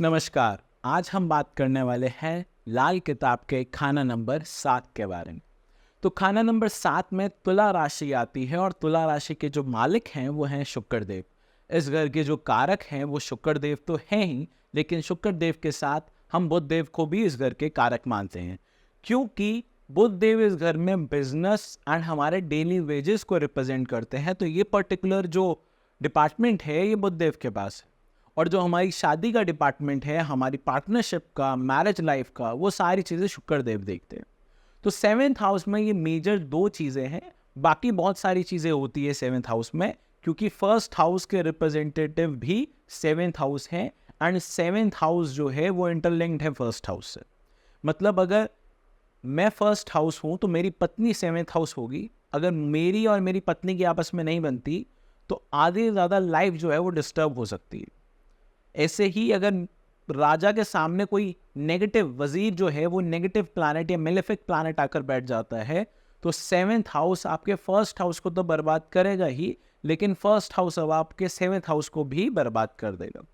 नमस्कार। आज हम बात करने वाले हैं लाल किताब के खाना नंबर 7 के बारे में। तो खाना नंबर 7 में तुला राशि आती है और तुला राशि के जो मालिक हैं वो हैं शुक्रदेव। इस घर के जो कारक हैं वो शुक्रदेव तो हैं ही, लेकिन शुक्रदेव के साथ हम बुध देव को भी इस घर के कारक मानते हैं, क्योंकि बुध देव इस घर में बिजनेस एंड हमारे डेली वेजेस को रिप्रेजेंट करते हैं। तो ये पर्टिकुलर जो डिपार्टमेंट है ये बुध देव के पास है। और जो हमारी शादी का डिपार्टमेंट है, हमारी पार्टनरशिप का, मैरिज लाइफ का, वो सारी चीज़ें शुक्रदेव देखते हैं। तो 7th हाउस में ये मेजर दो चीज़ें हैं। बाकी बहुत सारी चीज़ें होती है 7th हाउस में, क्योंकि फर्स्ट हाउस के रिप्रेजेंटेटिव भी 7th हाउस हैं एंड 7th हाउस जो है वो इंटरलिंक्ड है फर्स्ट हाउस से। मतलब अगर मैं फर्स्ट हाउस हूँ तो मेरी पत्नी 7th हाउस होगी। अगर मेरी और मेरी पत्नी की आपस में नहीं बनती तो आधे से ज़्यादा लाइफ जो है वो डिस्टर्ब हो सकती है। ऐसे ही अगर राजा के सामने कोई नेगेटिव वजीर जो है वो नेगेटिव प्लैनेट या मेलेफिक प्लैनेट आकर बैठ जाता है तो 7th हाउस आपके फर्स्ट हाउस को तो बर्बाद करेगा ही, लेकिन फर्स्ट हाउस अब आपके 7th हाउस को भी बर्बाद कर देगा।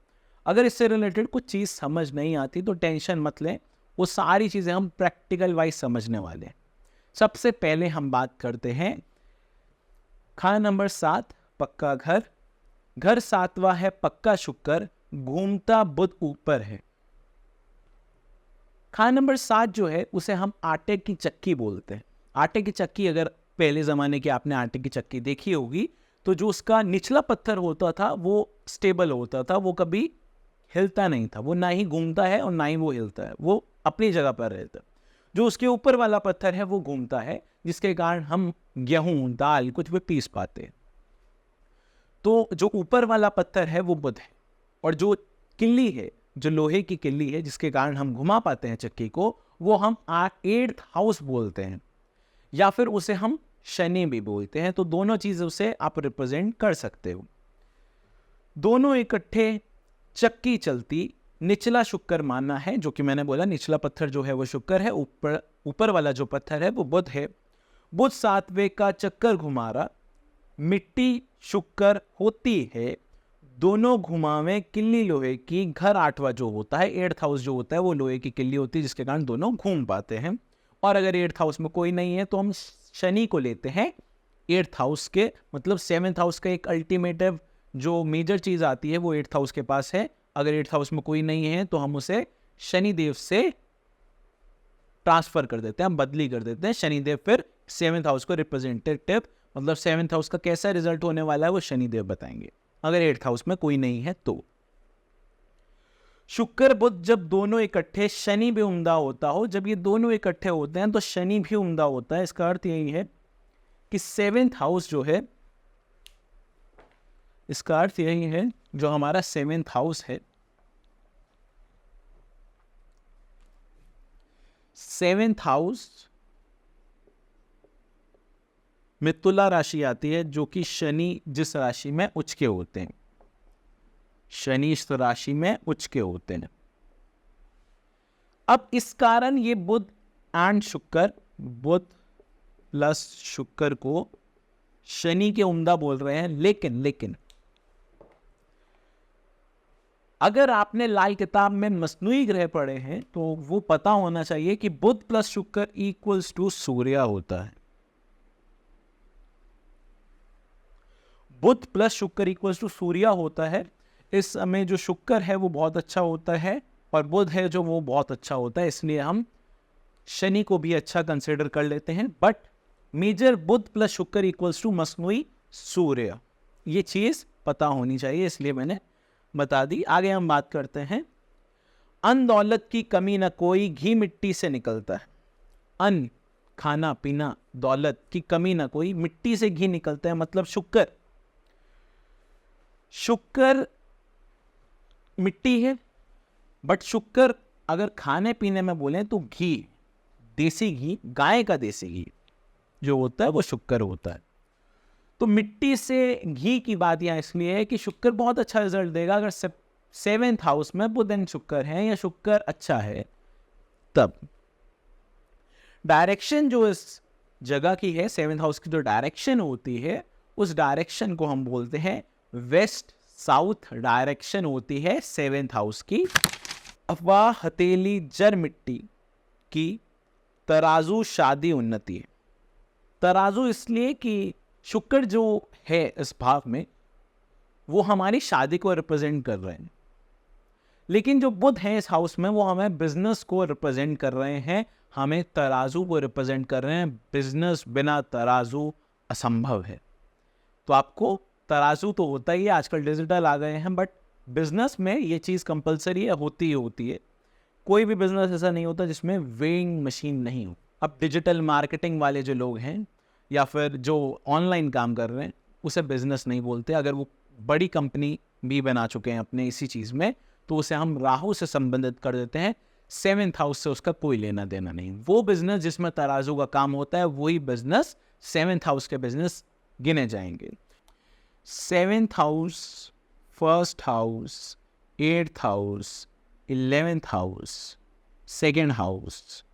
अगर इससे रिलेटेड कुछ चीज़ समझ नहीं आती तो टेंशन मत लें, वो सारी चीज़ें हम प्रैक्टिकल वाइज समझने वाले हैं। सबसे पहले हम बात करते हैं खाना नंबर 7, पक्का घर। घर 7वां है पक्का शुक्र, घूमता बुध ऊपर है। खाना नंबर 7 जो है उसे हम आटे की चक्की बोलते हैं। आटे की चक्की, अगर पहले ज़माने की आपने आटे की चक्की देखी होगी तो जो उसका निचला पत्थर होता था वो स्टेबल होता था, वो कभी हिलता नहीं था। वो ना ही घूमता है और ना ही वो हिलता है, वो अपनी जगह पर रहता है। जो उसके ऊपर वाला पत्थर है वो घूमता है, जिसके कारण हम गेहूं, दाल कुछ भी पीस पाते हैं। तो जो ऊपर वाला पत्थर है वो बुध है, और जो किल्ली है, जो लोहे की किल्ली है जिसके कारण हम घुमा पाते हैं चक्की को, वो हम 8th हाउस बोलते हैं, या फिर उसे हम शनि भी बोलते हैं। तो दोनों चीज़ों से आप रिप्रेजेंट कर सकते हो। दोनों इकट्ठे चक्की चलती, निचला शुक्र मानना है, जो कि मैंने बोला निचला पत्थर जो है वो शुक्र है, ऊपर वाला जो पत्थर है वो बुध है। बुध 7वें का चक्कर घुमा रहा, मिट्टी शुक्र होती है, दोनों घुमावे किल्ली लोहे की। घर 8वां जो होता है, 8th हाउस जो होता है वो लोहे की किल्ली होती है, जिसके कारण दोनों घूम पाते हैं। और अगर 8th हाउस में कोई नहीं है तो हम शनि को लेते हैं 8th हाउस के, मतलब 7th हाउस का एक अल्टीमेटिव जो मेजर चीज़ आती है वो 8th हाउस के पास है। अगर 8th हाउस में कोई नहीं है तो हम उसे शनिदेव से ट्रांसफर कर देते हैं, हम बदली कर देते हैं। शनिदेव फिर 7th हाउस को रिप्रेजेंटेटिव, मतलब 7th हाउस का कैसा रिजल्ट होने वाला है वो शनिदेव बताएंगे, अगर 8th हाउस में कोई नहीं है तो। शुक्र बुध जब दोनों इकट्ठे, शनि भी उम्दा होता हो, जब ये दोनों इकट्ठे होते हैं तो शनि भी उम्दा होता है। इसका अर्थ यही है कि 7th हाउस जो है, इसका अर्थ यही है जो हमारा 7th हाउस है, 7th हाउस में तुला राशि आती है, जो कि शनि जिस राशि में उच्च के होते हैं, शनि इस राशि में उच्च के होते हैं। अब इस कारण ये बुध एंड शुक्र, बुध प्लस शुक्र को शनि के उम्दा बोल रहे हैं। लेकिन अगर आपने लाल किताब में मसनूई ग्रह पढ़े हैं तो वो पता होना चाहिए कि बुध प्लस शुक्र इक्वल्स टू सूर्य होता है। बुध प्लस शुक्र इक्वल्स टू सूर्य होता है। इस समय जो शुक्र है वो बहुत अच्छा होता है और बुध है जो वो बहुत अच्छा होता है, इसलिए हम शनि को भी अच्छा कंसिडर कर लेते हैं। बट मेजर बुध प्लस शुक्र इक्वल्स टू मसनूई सूर्य, ये चीज़ पता होनी चाहिए, इसलिए मैंने बता दी। आगे हम बात करते हैं। अन्न दौलत की कमी न कोई, घी मिट्टी से निकलता है। अन्न, खाना पीना, दौलत की कमी न कोई, मिट्टी से घी निकलता है। मतलब शुक्र मिट्टी है, बट शुक्र अगर खाने पीने में बोलें तो घी, देसी घी, गाय का देसी घी जो होता है वो शुक्र होता है। तो मिट्टी से घी की बात यहाँ इसलिए है कि शुक्र बहुत अच्छा रिजल्ट देगा अगर 7th हाउस में बुध एंड शुक्र है या शुक्र अच्छा है। तब डायरेक्शन जो इस जगह की है, 7th हाउस की जो डायरेक्शन होती है, उस डायरेक्शन को हम बोलते हैं वेस्ट साउथ डायरेक्शन होती है 7th हाउस की। अफवाह हथेली जर मिट्टी की, तराजू शादी उन्नति है। तराजू इसलिए कि शुक्र जो है इस भाव में वो हमारी शादी को रिप्रेजेंट कर रहे हैं, लेकिन जो बुध है इस हाउस में वो हमें बिजनेस को रिप्रेजेंट कर रहे हैं, हमें तराजू को रिप्रेजेंट कर रहे हैं। बिजनेस बिना तराजू असंभव है। तो आपको तराजू तो होता ही है, आजकल डिजिटल आ गए हैं, बट बिजनेस में ये चीज़ कंपलसरी है, होती ही होती है। कोई भी बिजनेस ऐसा नहीं होता जिसमें वेइंग मशीन नहीं हो। अब डिजिटल मार्केटिंग वाले जो लोग हैं या फिर जो ऑनलाइन काम कर रहे हैं उसे बिजनेस नहीं बोलते। अगर वो बड़ी कंपनी भी बना चुके हैं अपने इसी चीज़ में तो उसे हम राहु से संबंधित कर देते हैं। 7th हाउस से उसका कोई लेना देना नहीं। वो बिजनेस जिसमें तराजू का काम होता है वही बिजनेस 7th हाउस के बिजनेस गिने जाएंगे। 7th house, 1st house, 8th house, 11th house, 2nd house.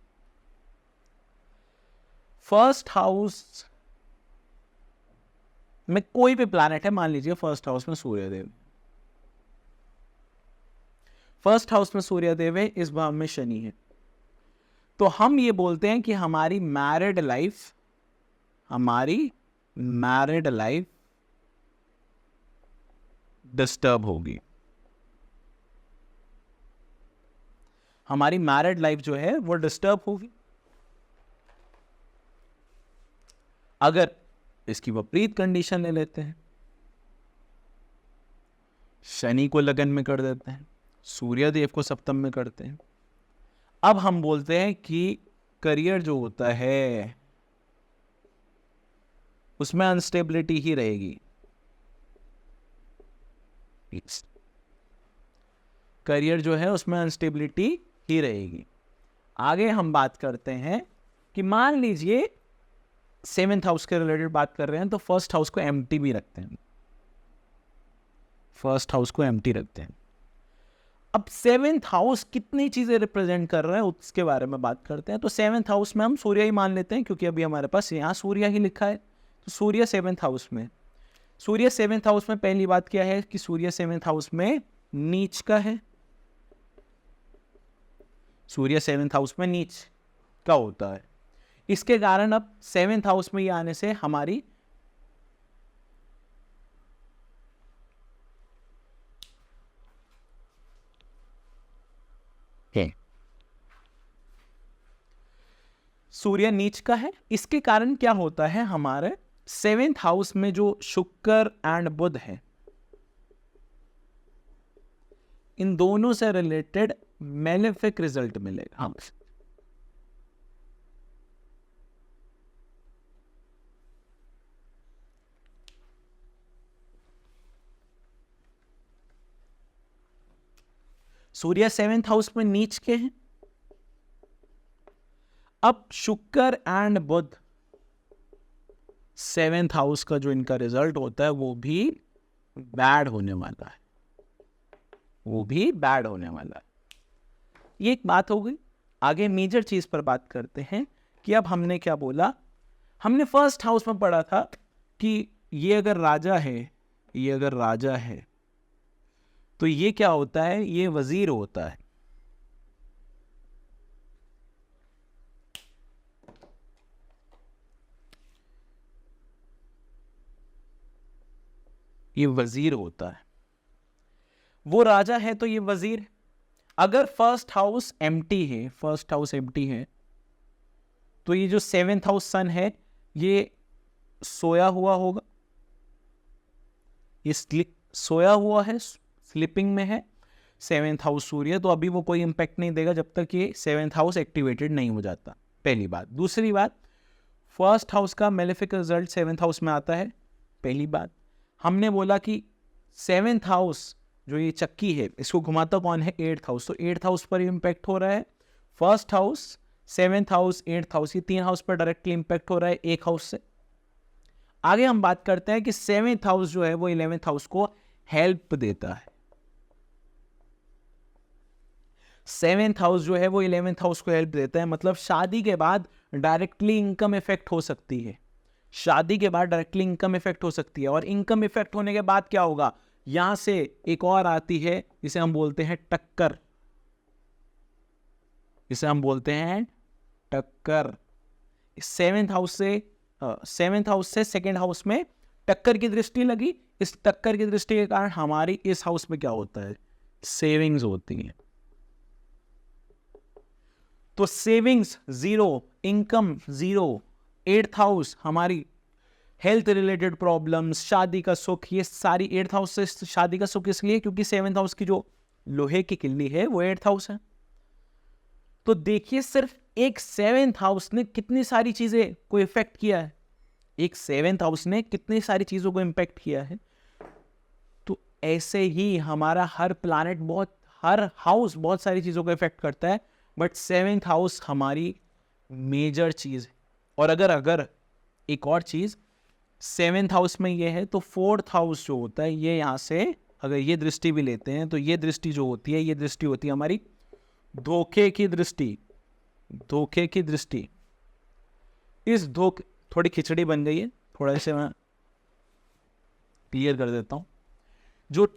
1st house में कोई भी प्लैनेट है, मान लीजिए 1st हाउस में सूर्यदेव, 1st हाउस में सूर्यदेव है, इस भाव में शनि है, तो हम ये बोलते हैं कि हमारी मैरिड लाइफ डिस्टर्ब होगी। हमारी मैरिड लाइफ जो है वो डिस्टर्ब होगी। अगर इसकी विपरीत कंडीशन ले लेते हैं, शनि को लगन में कर देते हैं, सूर्यदेव को सप्तम में करते हैं, अब हम बोलते हैं कि करियर जो होता है उसमें अनस्टेबिलिटी ही रहेगी। करियर जो है उसमें अनस्टेबिलिटी ही रहेगी। आगे हम बात करते हैं कि मान लीजिए 7th हाउस के रिलेटेड बात कर रहे हैं तो 1st हाउस को एम्प्टी भी रखते हैं। 1st हाउस को एम्प्टी रखते हैं। अब 7th हाउस कितनी चीजें रिप्रेजेंट कर रहा है उसके बारे में बात करते हैं। तो 7th हाउस में हम सूर्य ही मान लेते हैं क्योंकि अभी हमारे पास यहाँ सूर्य ही लिखा है। तो सूर्य 7th हाउस में, सूर्य 7th हाउस में पहली बात क्या है कि सूर्य 7th हाउस में नीच का है। सूर्य 7th हाउस में नीच का होता है। इसके कारण अब 7th हाउस में ये आने से हमारी सूर्य नीच का है। इसके कारण क्या होता है, हमारे 7th हाउस में जो शुक्र एंड बुध है इन दोनों से रिलेटेड मेलेफिक रिजल्ट मिलेगा। सूर्य 7th हाउस में नीच के हैं। अब शुक्र एंड बुध 7th हाउस का जो इनका रिजल्ट होता है वो भी बैड होने वाला है, वो भी बैड होने वाला है। ये एक बात हो गई। आगे मेजर चीज पर बात करते हैं कि अब हमने क्या बोला, हमने 1st हाउस में पढ़ा था कि ये अगर राजा है, ये अगर राजा है तो ये क्या होता है, ये वजीर होता है। ये वजीर होता है, वो राजा है तो ये वजीर। अगर 1st हाउस एम्प्टी है, 1st हाउस एम्प्टी है तो ये जो 7th हाउस सन है ये सोया हुआ होगा, ये सोया हुआ है, स्लीपिंग में है। 7th हाउस सूर्य, तो अभी वो कोई इंपैक्ट नहीं देगा जब तक ये 7th हाउस एक्टिवेटेड नहीं हो जाता, पहली बात। दूसरी बात, 1st हाउस का मेलेफिक रिजल्ट 7th हाउस में आता है, पहली बात। हमने बोला कि 7th हाउस जो ये चक्की है इसको घुमाता कौन है, 8th हाउस, तो 8th हाउस पर इंपैक्ट हो रहा है। 1st house, 7th house, 8th house, ये 3 हाउस पर डायरेक्टली इंपैक्ट हो रहा है एक हाउस से। आगे हम बात करते हैं कि 7th हाउस जो है वो 11th हाउस को हेल्प देता है। 7th हाउस जो है वो 11th हाउस को हेल्प देता है, मतलब शादी के बाद डायरेक्टली इनकम इफेक्ट हो सकती है, शादी के बाद डायरेक्टली इनकम इफेक्ट हो सकती है। और इनकम इफेक्ट होने के बाद क्या होगा, यहां से एक और आती है जिसे हम बोलते हैं टक्कर। इसे हम बोलते हैं टक्कर। सेवेंथ हाउस से सेकेंड हाउस में टक्कर की दृष्टि लगी। इस टक्कर की दृष्टि के कारण हमारी इस हाउस में क्या होता है, सेविंग्स होती है। तो savings zero, income zero. Eighth house हमारी हेल्थ रिलेटेड प्रॉब्लम्स, शादी का सुख, ये सारी एट्थ हाउस से शादी का सुख इसलिए क्योंकि सेवेंथ हाउस की जो लोहे की किल्ली है वो एट्थ हाउस है। तो देखिए सिर्फ एक सेवेंथ हाउस ने कितनी सारी चीजें को इफेक्ट किया है, एक सेवेंथ हाउस ने कितनी सारी चीजों को इम्पैक्ट किया है। तो ऐसे ही हमारा हर प्लैनेट हर हाउस बहुत सारी चीजों को इफेक्ट करता है, बट सेवेंथ हाउस हमारी मेजर चीज है। और अगर एक और चीज सेवेंथ हाउस में ये है तो फोर्थ हाउस जो होता है, ये यहां से अगर ये दृष्टि भी लेते हैं तो ये दृष्टि जो होती है, ये दृष्टि होती है हमारी धोखे की दृष्टि। धोखे की दृष्टि, इस धोखे, थोड़ी खिचड़ी बन गई है, थोड़ा इसे मैं क्लियर कर देता हूं। जो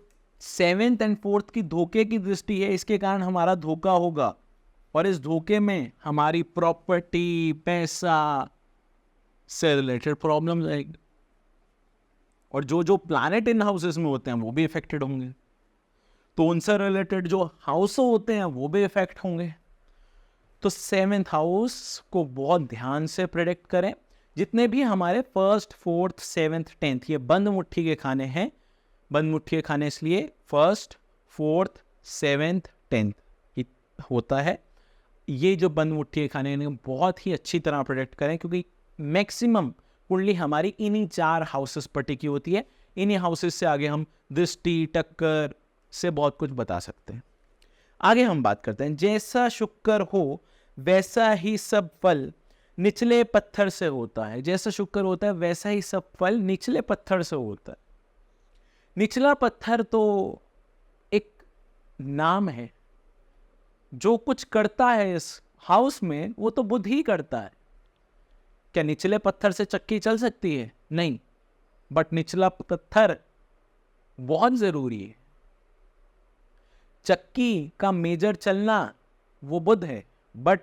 सेवेंथ एंड फोर्थ की धोखे की दृष्टि है, इसके कारण हमारा धोखा होगा और इस धोखे में हमारी प्रॉपर्टी, पैसा से रिलेटेड प्रॉब्लम आएगी। और जो प्लैनेट इन हाउसेस में होते हैं वो भी इफेक्टेड होंगे, तो उनसे रिलेटेड जो हाउस होते हैं वो भी इफेक्ट होंगे। तो सेवेंथ हाउस को बहुत ध्यान से प्रेडिक्ट करें। जितने भी हमारे फर्स्ट, फोर्थ, सेवेंथ, टेंथ, ये बंद मुट्ठी के खाने हैं। बंद मुट्ठी के खाने इसलिए फर्स्ट, फोर्थ, सेवेंथ, टेंथ होता है। ये जो बंद मुट्ठी के खाने हैं बहुत ही अच्छी तरह प्रेडिक्ट करें, क्योंकि मैक्सिमम कुंडली हमारी इन्हीं 4 हाउसेस पर टिकी होती है। इन्हीं हाउसेस से आगे हम दृष्टि, टक्कर से बहुत कुछ बता सकते हैं। आगे हम बात करते हैं, जैसा शुक्र हो वैसा ही सब फल निचले पत्थर से होता है। जैसा शुक्र होता है वैसा ही सब फल निचले पत्थर से होता है। निचला पत्थर तो एक नाम है, जो कुछ करता है इस हाउस में वो तो बुध ही करता है। क्या निचले पत्थर से चक्की चल सकती है? नहीं, बट निचला पत्थर बहुत जरूरी है। चक्की का मेजर चलना वो बुध है, बट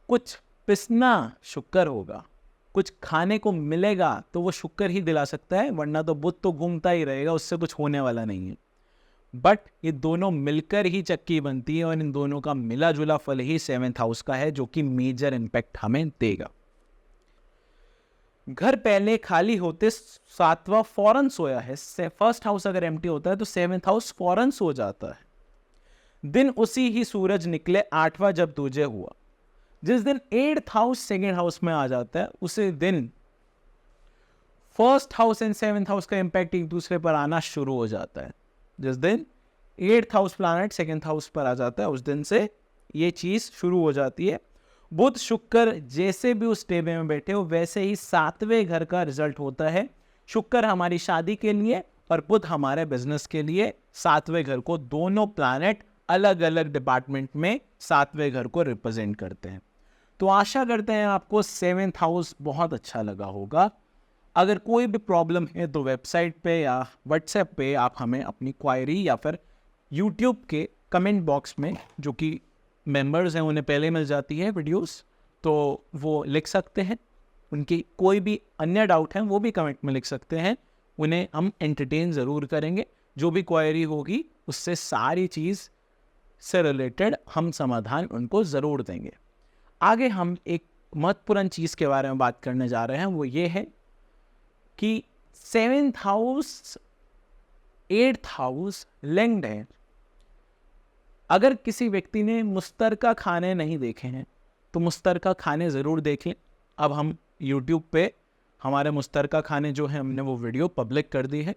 कुछ पिसना शुक्र होगा, कुछ खाने को मिलेगा तो वो शुक्र ही दिला सकता है, वरना तो बुध तो घूमता ही रहेगा, उससे कुछ होने वाला नहीं है। बट ये दोनों मिलकर ही चक्की बनती है और इन दोनों का मिला जुला फल ही सेवेंथ हाउस का है, जो कि मेजर इंपैक्ट हमें देगा। घर पहले खाली होते सातवां फौरन सोया है। फर्स्ट हाउस अगर एम्प्टी होता है तो सेवेंथ हाउस फौरन सो जाता है। दिन उसी ही सूरज निकले 8वां जब दूजे हुआ। जिस दिन 8th हाउस सेकेंड हाउस में आ जाता है उसी दिन first house and seventh house का इंपैक्ट एक दूसरे पर आना शुरू हो जाता है। जिस दिन 8th house planet second house पर आ जाता है उस दिन से ये चीज शुरू हो जाती है। बुध शुक्र जैसे भी उस टेबल में बैठे हो वैसे ही 7वें घर का रिजल्ट होता है। शुक्र हमारी शादी के लिए और बुध हमारे बिजनेस के लिए 7वें घर को, दोनों प्लैनेट अलग अलग डिपार्टमेंट में 7वें घर को रिप्रेजेंट करते हैं। तो आशा करते हैं आपको 7th हाउस बहुत अच्छा लगा होगा। अगर कोई भी प्रॉब्लम है तो वेबसाइट पे या व्हाट्सएप पे आप हमें अपनी क्वायरी या फिर यूट्यूब के कमेंट बॉक्स में, जो कि मेंबर्स हैं उन्हें पहले मिल जाती है वीडियोस, तो वो लिख सकते हैं। उनकी कोई भी अन्य डाउट है वो भी कमेंट में लिख सकते हैं, उन्हें हम एंटरटेन ज़रूर करेंगे। जो भी क्वायरी होगी उससे सारी चीज़ से रिलेटेड हम समाधान उनको ज़रूर देंगे। आगे हम एक महत्वपूर्ण चीज़ के बारे में बात करने जा रहे हैं, वो ये है कि 7th house 8th house linked है। अगर किसी व्यक्ति ने मुश्तरका खाने नहीं देखे हैं तो मुश्तरका खाने ज़रूर देखें। अब हम YouTube पे हमारे मुश्तरका खाने जो हैं हमने वो वीडियो पब्लिक कर दी है,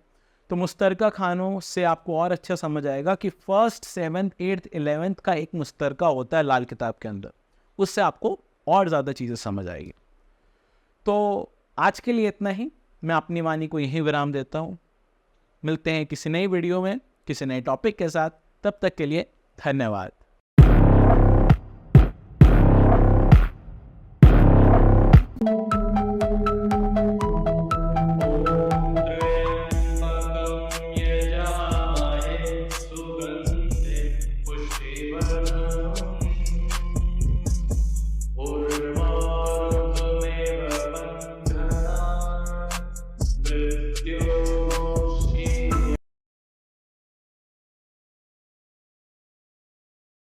तो मुश्तरका खानों से आपको और अच्छा समझ आएगा कि 1st, 7th, 8th, 11th का एक मुश्तरका होता है लाल किताब के अंदर, उससे आपको और ज़्यादा चीज़ें समझ आएगी। तो आज के लिए इतना ही, मैं अपनी वाणी को यहीं विराम देता हूँ। मिलते हैं किसी नई वीडियो में किसी नए टॉपिक के साथ, तब तक के लिए धन्यवाद।